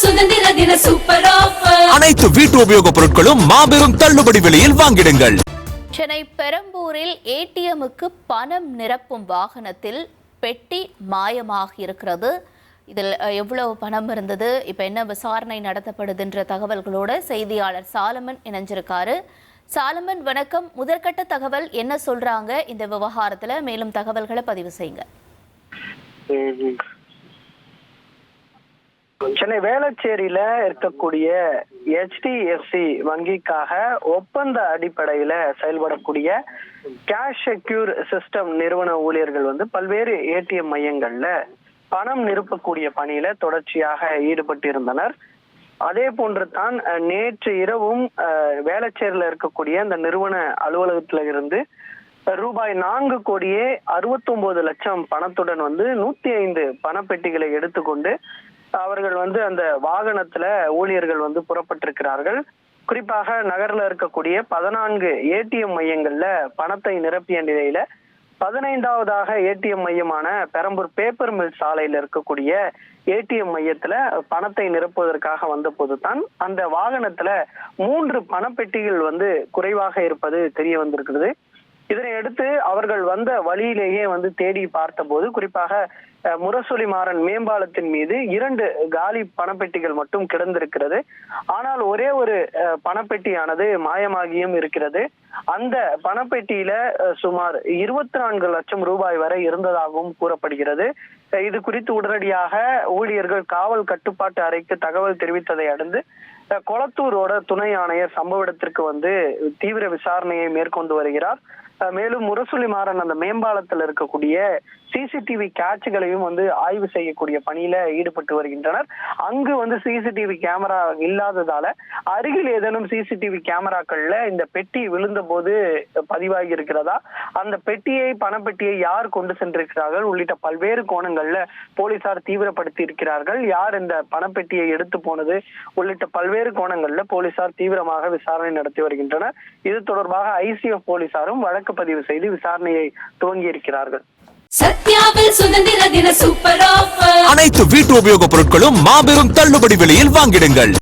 சுதந்திர தின super offer. அனைத்து வீட்டு உபயோகப் பொருட்களும் மாபெரும் தள்ளுபடி விலையில் வாங்கிடுங்கள். சென்னை பெரம்பூரில் ஏடிஎம்முக்கு பணம் நிரப்பும் வாகனத்தில் பெட்டி மாயமாக இருக்கிறது. இதில் எவ்வளவு பணம் இருந்தது, இப்போ என்ன விசாரணை நடத்தப்படுதுன்ற தகவல்களோட செய்தியாளர் சாலமன் இணைஞ்சிருக்காரு. சாலமன் வணக்கம். முதற்கட்ட தகவல் என்ன சொல்றாங்க இந்த விவகாரத்துல? மேலும் தகவல்களை பதிவு செய்யுங்க. சென்னை வேளச்சேரியில இருக்கக்கூடிய HDFC வங்கிக்காக ஒப்பந்த அடிப்படையில செயல்படக்கூடிய கேஷ் செக்யூர் சிஸ்டம் நிறுவன ஊழியர்கள் பல்வேறு ATM மையங்கள்ல பணம் நிரப்பக்கூடிய பணியில தொடர்ச்சியாக ஈடுபட்டு இருந்தனர். அதே போன்று தான் நேற்று இரவும் வேளச்சேரியில இருக்கக்கூடிய அந்த நிறுவன அலுவலகத்துல இருந்து ரூபாய் 4,69,00,000 பணத்துடன் 105 பணப்பெட்டிகளை எடுத்துக்கொண்டு அவர்கள் அந்த வாகனத்துல ஊழியர்கள் புறப்பட்டிருக்கிறார்கள். குறிப்பாக நகர்ல இருக்கக்கூடிய 14 ATM மையங்கள்ல பணத்தை நிரப்பிய நிலையில 15வது ATM மையமான பெரம்பூர் பேப்பர் மில் சாலையில இருக்கக்கூடிய ATM மையத்துல பணத்தை நிரப்புவதற்காக வந்த போதுதான் அந்த வாகனத்துல 3 பணப்பெட்டிகள் குறைவாக இருப்பது தெரிய வந்திருக்கிறது. இதனை அடுத்து அவர்கள் வந்த வழியிலேயே தேடி பார்த்த போது குறிப்பாக முரசொலி மாறன் மேம்பாலத்தின் மீது 2 காலி பணப்பெட்டிகள் மட்டும் கிடந்திருக்கிறது. ஆனால் ஒரே ஒரு பணப்பெட்டியானது மாயமாகியும் இருக்கிறது. அந்த பணப்பெட்டியில சுமார் 24 லட்சம் ரூபாய் வரை இருந்ததாகவும் கூறப்படுகிறது. இது குறித்து உடனடியாக ஊழியர்கள் காவல் கட்டுப்பாட்டு அறைக்கு தகவல் தெரிவித்ததை அடுத்து கொளத்தூரோட துணை ஆணையர் சம்பவ இடத்திற்கு தீவிர விசாரணையை மேற்கொண்டு வருகிறார். மேலும் முரசொலி மாறன் அந்த மேம்பாலத்தில் இருக்கக்கூடிய CCTV கேட்சுகளையும் ஆய்வு செய்யக்கூடிய பணியில ஈடுபட்டு வருகின்றனர். அங்கு CCTV கேமரா இல்லாததால அருகில் ஏதேனும் CCTV கேமராக்கள்ல இந்த பெட்டி விழுந்த போது பதிவாகி இருக்கிறதா, அந்த பணப்பெட்டியை யார் கொண்டு சென்றிருக்கிறார்கள் உள்ளிட்ட பல்வேறு கோணங்கள்ல போலீசார் தீவிரப்படுத்தி இருக்கிறார்கள். யார் இந்த பணப்பெட்டியை எடுத்து போனது உள்ளிட்ட பல்வேறு கோணங்கள்ல போலீசார் தீவிரமாக விசாரணை நடத்தி வருகின்றனர். இது தொடர்பாக ICF போலீசாரும் வழக்கு பதிவு செய்து விசாரணையை துவங்கி இருக்கிறார்கள். சத்யாவில் சுதந்திர தின சூப்பர் ஆஃபர். அனைத்து வீட்டு உபயோகப் பொருட்களும் மாபெரும் தள்ளுபடி விலையில் வாங்கிடுங்கள்.